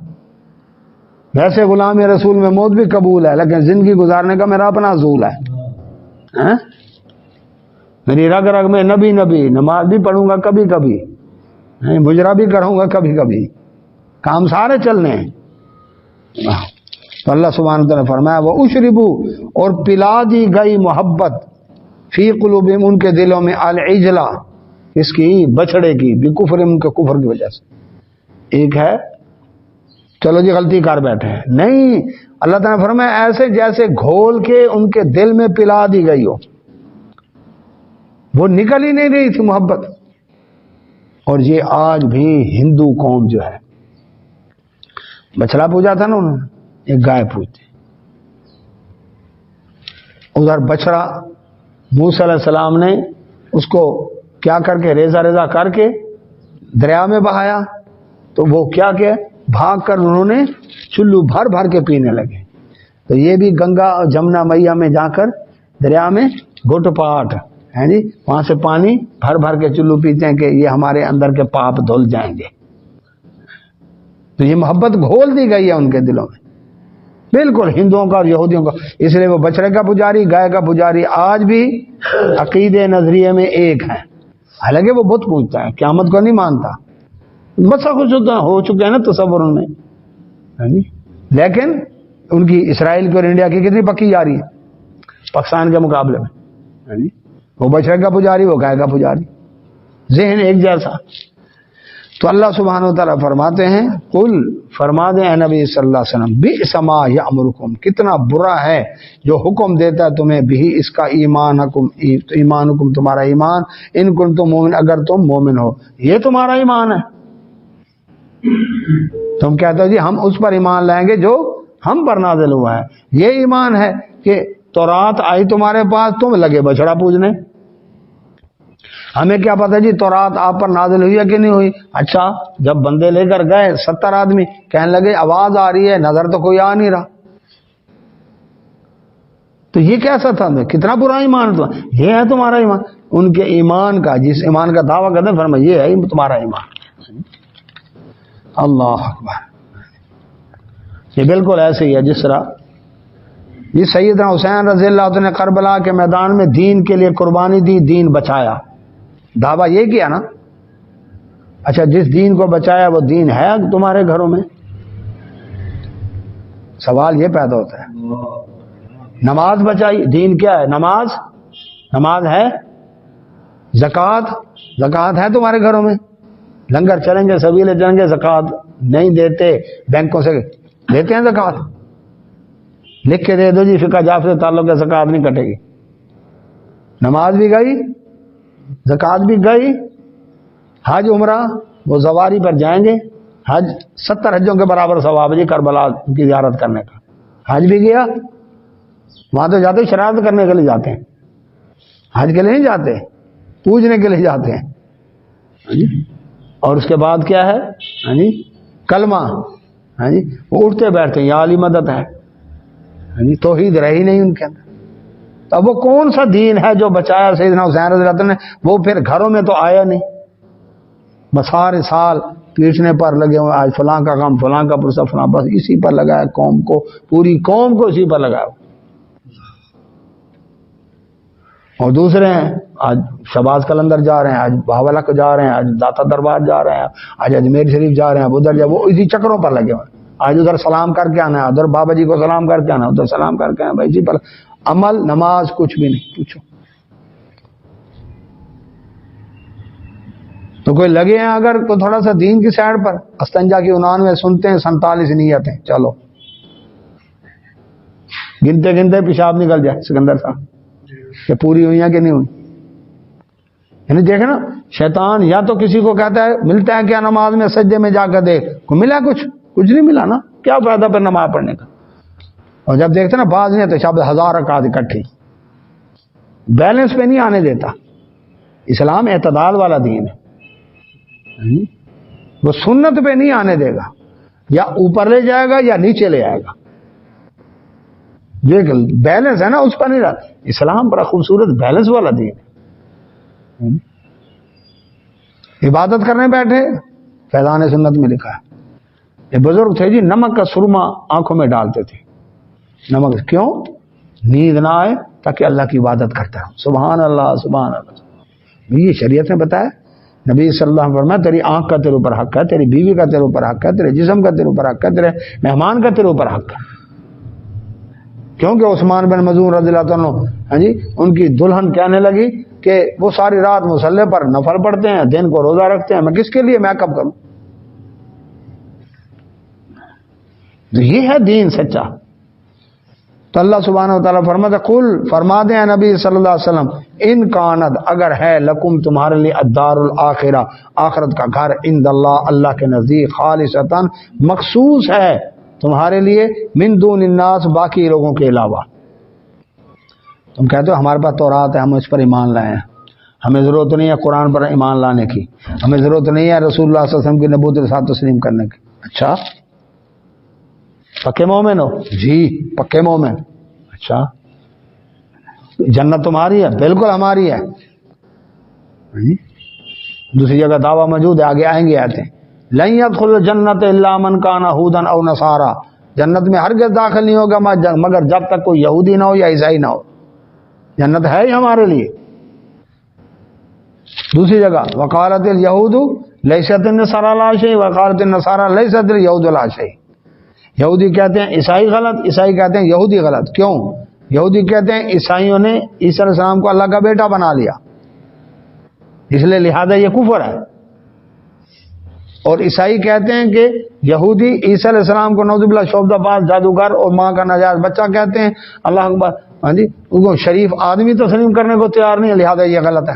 ویسے غلام رسول میں موت بھی قبول ہے، لیکن زندگی گزارنے کا میرا اپنا اصول ہے۔ میری رگ رگ میں نبی نبی، نماز بھی پڑھوں گا کبھی کبھی، مجرا بھی کروں گا کبھی کبھی، کام سارے چلنے ہیں۔ تو اللہ سبحانہ وتعالی نے فرمایا وہ اشربو، اور پلا دی گئی محبت، فی قلوبہم، ان کے دلوں میں، العجلہ، اس کی بچڑے کی، بکفر، ان کے کفر کی وجہ سے۔ ایک ہے چلو جی غلطی کر بیٹھے ہیں، نہیں، اللہ تعالیٰ نے فرمایا ایسے جیسے گھول کے ان کے دل میں پلا دی گئی ہو، وہ نکل ہی نہیں رہی تھی محبت۔ اور یہ آج بھی ہندو قوم جو ہے، بچڑا پوجا تھا نا انہوں نے، ایک گائے پوجتے، ادھر بچڑا موسیٰ علیہ السلام نے اس کو کیا کر کے ریزہ ریزہ کر کے دریا میں بہایا، تو وہ کیا بھاگ کر انہوں نے چلو بھر بھر کے پینے لگے۔ تو یہ بھی گنگا اور جمنا میاں میں جا کر دریا میں گھٹ پاٹ ہے جی، وہاں سے پانی بھر بھر کے چلو پیتے ہیں کہ یہ ہمارے اندر کے پاپ دھل جائیں گے۔ تو یہ محبت گھول دی گئی ہے ان کے دلوں میں، بالکل ہندوؤں کا اور یہودیوں کا۔ اس لیے وہ بچڑے کا پجاری، گائے کا پجاری آج بھی عقیدے نظریے میں ایک ہے، حالانکہ وہ بت پوجتا ہے، قیامت کو نہیں مانتا، مسا کچھ ہو چکے ہیں نا تصور ان میں، لیکن ان کی اسرائیل کی اور انڈیا کی کتنی پکی جا رہی ہے پاکستان کے مقابلے میں۔ وہ بچڑے کا پجاری، وہ گائے کا پجاری، ذہن ایک جیسا۔ تو اللہ سبحانہ و تعالیٰ فرماتے ہیں قل، فرما دیں اے نبی صلی اللہ علیہ وسلم، بئس ما یأمرکم، کتنا برا ہے جو حکم دیتا ہے تمہیں، بھی اس کا، ایمانکم تمہارا ایمان، ان کنتم مومن، اگر تم مومن ہو، یہ تمہارا ایمان ہے۔ تم کہتے ہو جی ہم اس پر ایمان لائیں گے جو ہم پر نازل ہوا ہے، یہ ایمان ہے کہ تورات آئی تمہارے پاس، تم لگے بچڑا پوجنے۔ ہمیں کیا پتہ جی تورات آپ پر نازل ہوئی ہے کہ نہیں ہوئی؟ اچھا جب بندے لے کر گئے 70 آدمی، کہنے لگے آواز آ رہی ہے، نظر تو کوئی آ نہیں رہا، تو یہ کیسا تھا؟ کتنا برا ایمان تھا، یہ ہے تمہارا ایمان۔ ان کے ایمان کا، جس ایمان کا دعویٰ کرتے ہیں، فرمایا یہ ہے تمہارا ایمان۔ اللہ اکبر۔ یہ بالکل ایسے ہی ہے جس طرح یہ سیدنا حسین رضی اللہ عنہ نے کربلا کے میدان میں دین کے لیے قربانی دی، دین بچایا، دعویٰ یہ کیا نا۔ اچھا جس دین کو بچایا وہ دین ہے تمہارے گھروں میں؟ سوال یہ پیدا ہوتا ہے۔ نماز بچائی، دین کیا ہے؟ نماز، نماز ہے۔ زکوٰۃ ہے تمہارے گھروں میں؟ لنگر چلیں گے، سبیلے چلیں گے، زکوٰۃ نہیں دیتے، بینکوں سے دیتے ہیں زکوٰۃ، لکھ کے دے دو جی فقہ جعفر سے تعلق ہے، زکوٰۃ نہیں کٹے گی۔ نماز بھی گئی، زکوٰۃ بھی گئی، حج عمرہ وہ زواری پر جائیں گے، حج 70 حجوں کے برابر ثواب جی کربلا کی زیارت کرنے کا۔ حج بھی گیا، وہاں تو جاتے شرارت کرنے کے لیے جاتے ہیں، حج کے لیے نہیں جاتے، پوجنے کے لیے جاتے ہیں۔ اور اس کے بعد کیا ہے؟ کلمہ، وہ اٹھتے بیٹھتے ہیں، یا علی مدد ہے، توحید رہی نہیں ان کے اندر۔ تو اب وہ کون سا دین ہے جو بچایا سیدنا حسین رضی اللہ عنہ نے؟ وہ پھر گھروں میں تو آیا نہیں، بس سارے سال پیٹنے پر لگے ہوئے، آج فلاں کا غم، فلاں کا پرسہ، فلاں، بس اسی پر لگایا قوم کو، پوری قوم کو اسی پر لگایا۔ اور دوسرے ہیں آج شہباز قلندر جا رہے ہیں، آج بہاولہ کو جا رہے ہیں، آج داتا دربار جا رہے ہیں، آج اجمیر شریف جا رہے ہیں، ادھر جا، وہ اسی چکروں پر لگے ہوئے، آج ادھر سلام کر کے آنا ہے، ادھر بابا جی کو سلام کر کے آنا ہے، ادھر سلام کر کے آنا، بھائی اسی پر عمل، نماز کچھ بھی نہیں۔ پوچھو تو کوئی لگے ہیں اگر تو تھوڑا سا دین کی سائڈ پر، استنجا کی 99 سنتے ہیں، 47 نیتیں، چلو گنتے گنتے پیشاب نکل جائے سکندر صاحب کہ پوری ہوئی ہیں کہ نہیں ہوئی۔ یعنی دیکھیں نا شیطان یا تو کسی کو کہتا ہے ملتا ہے کیا نماز میں، سجدے میں جا کر دیکھ، کو ملا کچھ نہیں ملا نا، کیا فائدہ پھر نماز پڑھنے کا۔ اور جب دیکھتے نا بعض نہیں تو شاید 1000 رکعت اکٹھی، بیلنس پہ نہیں آنے دیتا، اسلام اعتدال والا دین ہے، وہ سنت پہ نہیں آنے دے گا، یا اوپر لے جائے گا یا نیچے لے آئے گا، جو ایک بیلنس ہے نا اس پر نہیں رہا۔ اسلام بڑا خوبصورت بیلنس والا دین ہے۔ عبادت کرنے بیٹھے، فیضان سنت میں لکھا ہے، یہ بزرگ تھے جی، نمک کا سرما آنکھوں میں ڈالتے تھے، نمک کیوں؟ نیند نہ آئے تاکہ اللہ کی عبادت کرتا ہے۔ سبحان اللہ سبحان اللہ، یہ شریعت نے بتایا۔ نبی صلی اللہ علیہ وسلم فرمایا تیری آنکھ کا تیرے اوپر حق ہے، تیری بیوی کا تیرے اوپر حق ہے، تیرے جسم کا تیرے اوپر حق ہے، تیرے مہمان کا تیرے اوپر حق ہے۔ کیونکہ عثمان بن مظعون رضی اللہ عنہ، ہاں جی، ان کی دلہن کہنے لگی کہ وہ ساری رات مصلی پر نفل پڑھتے ہیں، دن کو روزہ رکھتے ہیں، میں کس کے لیے میک اپ کروں؟ تو یہ ہے دین سچا۔ تو اللہ سبحانہ و تعالیٰ فرماتا قل، فرما دیں نبی صلی اللہ علیہ وسلم، ان کانت، اگر ہے، لکم تمہارے لیے، الدار الاخرہ، آخرت کا گھر، عند اللہ، اللہ کے نزدیک، خالصتاً، مخصوص ہے تمہارے لیے، من دون الناس، باقی لوگوں کے علاوہ۔ تم کہتے ہو ہمارے پاس تورات ہے، ہم اس پر ایمان لائے ہیں، ہمیں ضرورت نہیں ہے قرآن پر ایمان لانے کی، ہمیں ضرورت نہیں ہے رسول اللہ صلی اللہ علیہ وسلم کی نبوت کے ساتھ تسلیم کرنے کی۔ اچھا پکے مومن ہو؟ جی پکے مومن۔ اچھا جنت تمہاری ہے؟ بالکل ہماری ہے۔ دوسری جگہ دعویٰ موجود ہے، آگے آئیں گے آتے ہیں، لن يدخل الجنت الا من كان هودا او نصارى، جنت میں ہرگز داخل نہیں ہوگا مگر جب تک کوئی یہودی نہ ہو یا عیسائی نہ ہو۔ جنت ہے ہی ہمارے لیے۔ دوسری جگہ وقالت اليهود ليست النصارى لا شيء وقالت النصارى ليست اليهود لا شيء، یہودی کہتے ہیں عیسائی غلط، عیسائی کہتے ہیں یہودی غلط۔ کیوں؟ یہودی کہتے ہیں عیسائیوں نے عیسی علیہ السلام کو اللہ کا بیٹا بنا لیا، اس لیے لہذا یہ کفر ہے، اور عیسائی کہتے ہیں کہ یہودی عیسی علیہ السلام کو نعوذ باللہ شعبدہ باز، جادوگر اور ماں کا ناجائز بچہ کہتے ہیں، اللہ اکبر، ہاں جی، ان کو شریف آدمی تسلیم کرنے کو تیار نہیں ہے، لہذا یہ غلط ہے۔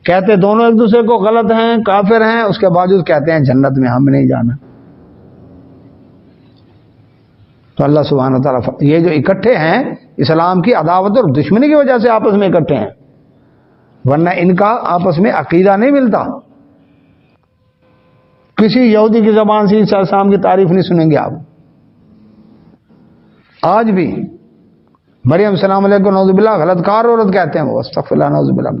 کہتے دونوں ایک دوسرے کو غلط ہیں، کافر ہیں، اس کے باوجود کہتے ہیں جنت میں ہم نہیں جانا۔ تو اللہ سبحانہ و تعالیٰ یہ جو اکٹھے ہیں اسلام کی عداوت اور دشمنی کی وجہ سے آپس میں اکٹھے ہیں، ورنہ ان کا آپس میں عقیدہ نہیں ملتا۔ کسی یہودی کی زبان سے عیسی علیہ السلام کی تعریف نہیں سنیں گے آپ۔ آج بھی مریم السلام علیہ کو نعوذ باللہ غلط کار عورت کہتے ہیں، وہ استغفر اللہ نعوذ باللہ۔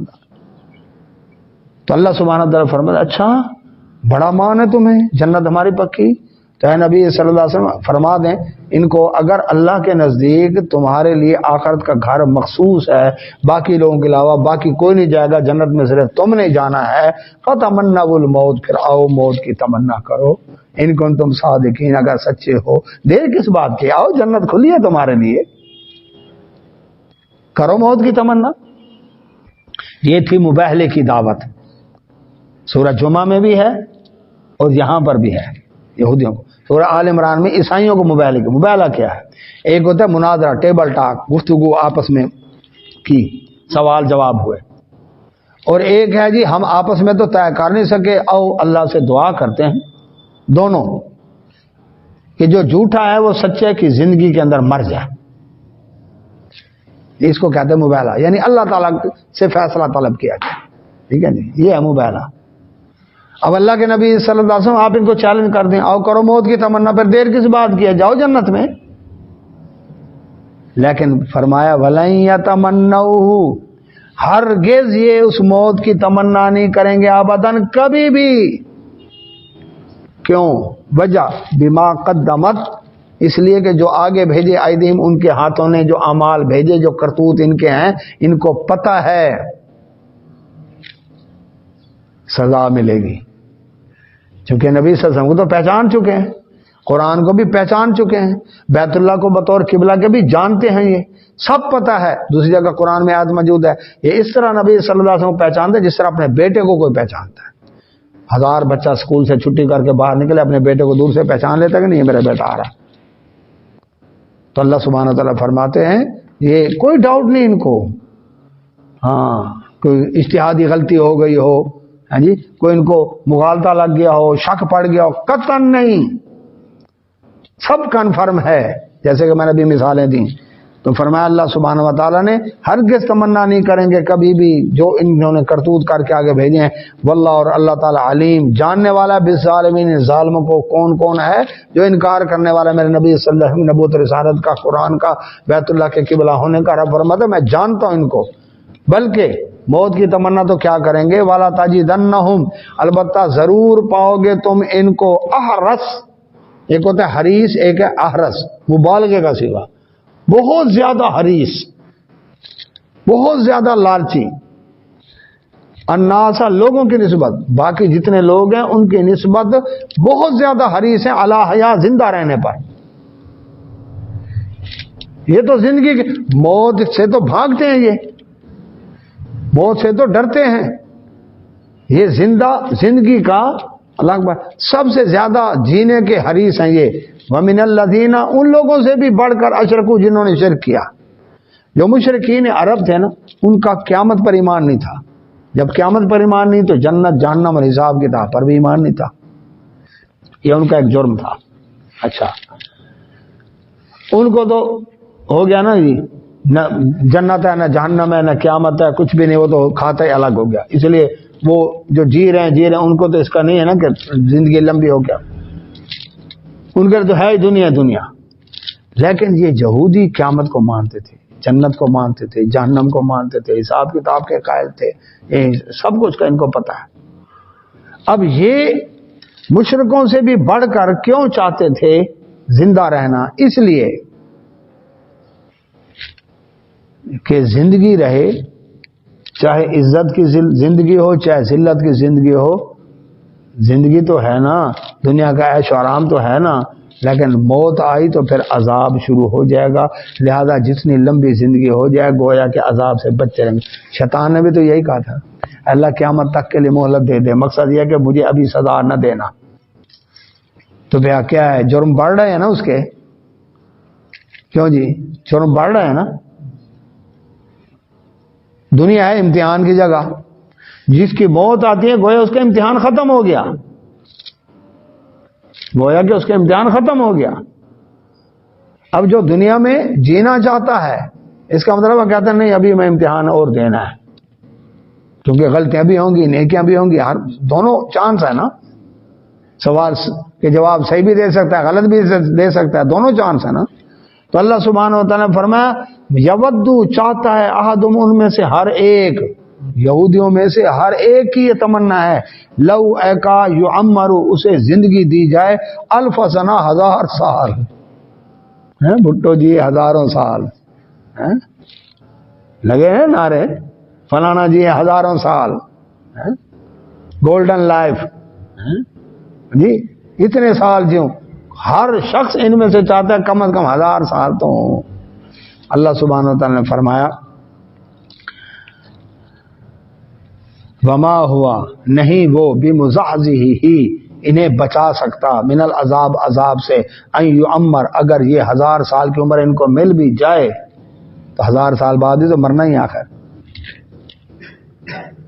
تو اللہ سبحانہ و تعالیٰ فرماتا اچھا بڑا مان ہے تمہیں، جنت ہماری پکی۔ تو اے نبی صلی اللہ علیہ وسلم فرما دیں ان کو، اگر اللہ کے نزدیک تمہارے لیے آخرت کا گھر مخصوص ہے، باقی لوگوں کے علاوہ باقی کوئی نہیں جائے گا جنت میں، صرف تم نے جانا ہے، فَتَمَنَّوُا الْمَوْتَ، پھر آؤ موت کی تمنا کرو، ان کو تم صادقین، اگر سچے ہو۔ دیر کس بات کی، آؤ جنت کھلی ہے تمہارے لیے، کرو موت کی تمنا۔ یہ تھی مباہلے کی دعوت، سورہ جمعہ میں بھی ہے اور یہاں پر بھی ہے یہودیوں کو۔ سورہ آل عمران میں عیسائیوں کو مباہلے کی، مباہلہ کیا ہے؟ ایک ہوتا ہے مناظرہ، ٹیبل ٹاک، گفتگو آپس میں کی، سوال جواب ہوئے، اور ایک ہے جی ہم آپس میں تو طے کر نہیں سکے، او اللہ سے دعا کرتے ہیں دونوں کہ جو جھوٹا ہے وہ سچے کی زندگی کے اندر مر جائے۔ اس کو کہتے ہیں مباہلہ، یعنی اللہ تعالیٰ سے فیصلہ طلب کیا گیا، ٹھیک ہے جی، یہ ہے مباہلہ۔ اب اللہ کے نبی صلی اللہ علیہ وسلم آپ ان کو چیلنج کر دیں، آؤ کرو موت کی تمنا، پھر دیر کس بات کی ہے، جاؤ جنت میں۔ لیکن فرمایا وَلَن يَتَمَنَّوْهُ، ہرگز یہ اس موت کی تمنا نہیں کریں گے ابداً، کبھی بھی۔ کیوں؟ وجہ بما قدمت، اس لیے کہ جو آگے بھیجے ایدیہم، ان کے ہاتھوں نے جو اعمال بھیجے، جو کرتوت ان کے ہیں، ان کو پتہ ہے سزا ملے گی، چونکہ نبی صلی اللہ علیہ وسلم کو تو پہچان چکے ہیں، قرآن کو بھی پہچان چکے ہیں، بیت اللہ کو بطور قبلہ کے بھی جانتے ہیں، یہ سب پتہ ہے۔ دوسری جگہ قرآن میں آیت موجود ہے، یہ اس طرح نبی صلی اللہ علیہ وسلم پہچانتے جس طرح اپنے بیٹے کو کوئی پہچانتا ہے۔ ہزار بچہ اسکول سے چھٹی کر کے باہر نکلے، اپنے بیٹے کو دور سے پہچان لیتا کہ نہیں یہ میرا بیٹا آ رہا۔ تو اللہ سبحانہ تعالیٰ فرماتے ہیں یہ کوئی ڈاؤٹ نہیں ان کو، ہاں کوئی اجتہادی غلطی ہو گئی ہو، ہاں جی، کوئی ان کو مغالطہ لگ گیا ہو، شک پڑ گیا ہو، قطعاً نہیں، سب کنفرم ہے، جیسے کہ میں نے ابھی مثالیں دیں۔ تو فرمایا اللہ سبحانہ و تعالیٰ نے ہرگز تمنا نہیں کریں گے کبھی بھی جو انہوں نے کرتوت کر کے آگے بھیجے ہیں. واللہ اور اللہ تعالیٰ علیم جاننے والا بالظالمین ظالموں کو کون کون ہے جو انکار کرنے والا میرے نبی صلی اللہ علیہ وسلم نبوت رسالت کا قرآن کا بیت اللہ کے قبلہ ہونے کا. رب فرماتا ہے میں جانتا ہوں ان کو. بلکہ موت کی تمنا تو کیا کریں گے والا تجدنہم البتہ ضرور پاؤ گے تم ان کو احرس. ایک ہوتا ہے حریص ایک ہے احرس مبالغے کا صیغہ. بہت زیادہ حریص بہت زیادہ لالچی. الناسا لوگوں کی نسبت باقی جتنے لوگ ہیں ان کی نسبت بہت زیادہ حریص ہیں علی حیا زندہ رہنے پر. یہ تو زندگی موت سے تو بھاگتے ہیں یہ موت سے تو ڈرتے ہیں. یہ زندگی کا اللہ اکبر سب سے زیادہ جینے کے حریص ہیں یہ. وَمِنَ الَّذِينَ ان لوگوں سے بھی بڑھ کر اشرکو جنہوں نے شرک کیا. جو مشرکین عرب تھے نا ان کا قیامت پر ایمان نہیں تھا. جب قیامت پر ایمان نہیں تو جنت جہنم اور حساب کتاب پر بھی ایمان نہیں تھا. یہ ان کا ایک جرم تھا. اچھا ان کو تو ہو گیا نا جی نہ جنت ہے نہ جہنم ہے نہ قیامت ہے کچھ بھی نہیں. وہ تو کھاتا ہی الگ ہو گیا. اس لیے وہ جو جی رہے ہیں ان کو تو اس کا نہیں ہے نا کہ زندگی لمبی ہو گیا. ان کے تو ہے ہی دنیا. لیکن یہ یہودی قیامت کو مانتے تھے جنت کو مانتے تھے جہنم کو مانتے تھے حساب کتاب کے قائل تھے. سب کچھ کا ان کو پتا ہے. اب یہ مشرکوں سے بھی بڑھ کر کیوں چاہتے تھے زندہ رہنا؟ اس لیے کہ زندگی رہے چاہے عزت کی زندگی ہو چاہے ذلت کی زندگی ہو. زندگی تو ہے نا دنیا کا عیش و آرام تو ہے نا لیکن موت آئی تو پھر عذاب شروع ہو جائے گا. لہذا جتنی لمبی زندگی ہو جائے گویا کہ عذاب سے بچے رہیں گے. شیطان نے بھی تو یہی کہا تھا اللہ قیامت تک کے لیے مہلت دے دے. مقصد یہ کہ مجھے ابھی سزا نہ دینا. تو بھیا کیا ہے جرم بڑھ رہے ہیں نا اس کے. کیوں جی جرم بڑھ رہے ہیں نا. دنیا ہے امتحان کی جگہ. جس کی موت آتی ہے گویا اس کا امتحان ختم ہو گیا. گویا کہ اس کا امتحان ختم ہو گیا. اب جو دنیا میں جینا چاہتا ہے اس کا مطلب وہ کہتا ہے نہیں ابھی میں امتحان اور دینا ہے کیونکہ غلطیاں بھی ہوں گی نیکیاں بھی ہوں گی. ہر دونوں چانس ہے نا. سوال کے جواب صحیح بھی دے سکتا ہے غلط بھی دے سکتا ہے. دونوں چانس ہے نا. تو اللہ سبحانہ و تعالیٰ نے فرمایا یودو چاہتا ہے احدم ان میں سے ہر ایک یہودیوں میں سے ہر ایک کی یہ تمنا ہے لو ایکا یعمر اسے زندگی دی جائے الف سنہ 1000 سال. بھٹو جی ہزاروں سال لگے ہیں نعرے فلانا جی ہزاروں سال گولڈن لائف جی اتنے سال جیوں. ہر شخص ان میں سے چاہتا ہے کم از کم 1000 سال تو ہوں. اللہ سبحانہ و تعالیٰ نے فرمایا وما ہوا نہیں وہ بمزحزحہ انہیں بچا سکتا من العذاب عذاب سے ان یعمر اگر یہ 1000 سال کی عمر ان کو مل بھی جائے تو 1000 سال بعد ہی تو مرنا ہی آخر.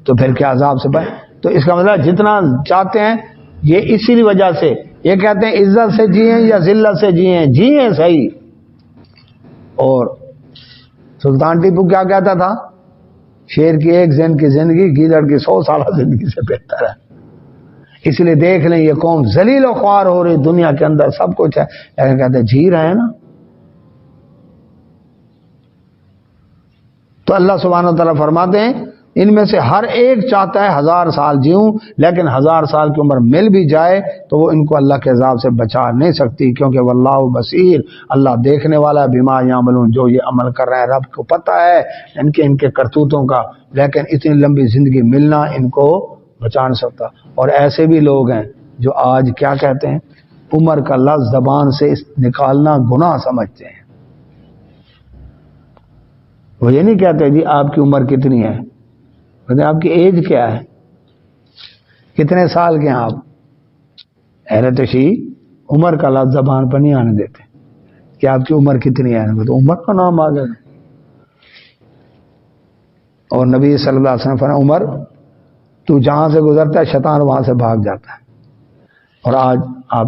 تو پھر کیا عذاب سے بچ. تو اس کا مطلب جتنا چاہتے ہیں یہ اسی وجہ سے یہ کہتے ہیں عزت سے جیئیں یا ذلت سے جیئیں صحیح. اور سلطان ٹیپو کیا کہتا تھا شیر کی ایک دن کی زندگی گیدڑ کی 100 سالہ زندگی سے بہتر ہے. اس لیے دیکھ لیں یہ قوم ذلیل و خوار ہو رہی دنیا کے اندر سب کچھ ہے لیکن کہتے ہیں جی رہے ہیں نا. تو اللہ سبحانہ و تعالیٰ فرماتے ہیں ان میں سے ہر ایک چاہتا ہے 1000 سال جیوں لیکن 1000 سال کی عمر مل بھی جائے تو وہ ان کو اللہ کے عذاب سے بچا نہیں سکتی کیونکہ واللہ بصیر اللہ دیکھنے والا بما یعملون جو یہ عمل کر رہے ہیں. رب کو پتہ ہے ان کے کرتوتوں کا لیکن اتنی لمبی زندگی ملنا ان کو بچا نہیں سکتا. اور ایسے بھی لوگ ہیں جو آج کیا کہتے ہیں عمر کا لفظ زبان سے نکالنا گناہ سمجھتے ہیں. وہ یہ نہیں کہتے جی آپ کی عمر کتنی ہے آپ کی ایج کیا ہے کتنے سال کے ہیں آپ. اہل تشیع عمر کا لفظ زبان پر نہیں آنے دیتے کہ آپ کی عمر کتنی ہے تو عمر کا نام آ گیا. اور نبی صلی اللہ علیہ وسلم فرمایا عمر تو جہاں سے گزرتا ہے شیطان وہاں سے بھاگ جاتا ہے. اور آج آپ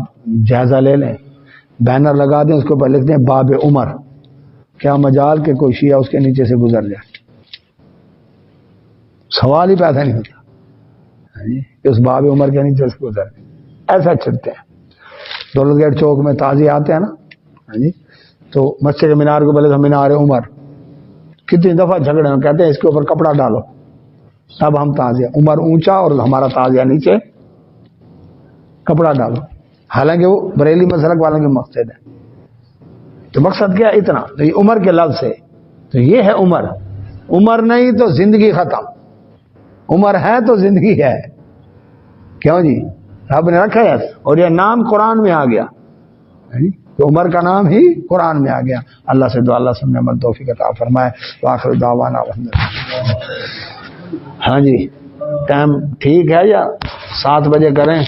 جائزہ لے لیں بینر لگا دیں اس کے اوپر لکھتے ہیں باب عمر کیا مجال کہ کوئی شیعہ اس کے نیچے سے گزر جائے، سوال ہی پیدا نہیں ہوتا کہ اس باب عمر کے نیچے سے گزر جائے. ایسا چلتے ہیں. دولت گیٹ چوک میں تازی آتے ہیں نا تو مسجد کے مینار کو بولے تو مینار عمر، کتنی دفعہ جھگڑے ہیں، کہتے ہیں اس کے اوپر کپڑا ڈالو تب ہم تازیہ، عمر اونچا اور ہمارا تازیہ نیچے، کپڑا ڈالو، حالانکہ وہ بریلی مسلک والوں کی مسجد ہے. تو مقصد کیا اتنا، تو یہ عمر کے لفظ ہے. تو یہ ہے عمر. عمر نہیں تو زندگی ختم، عمر ہے تو زندگی ہے. کیوں جی رب نے رکھا ہے، اور یہ نام قرآن میں آ گیا، تو عمر کا نام ہی قرآن میں آ گیا. اللہ سے دعا اللہ سب نے عمل توفیق عطا فرمائے. وآخر دعوانا ہاں جی ٹائم ٹھیک ہے یا 7 بجے کریں؟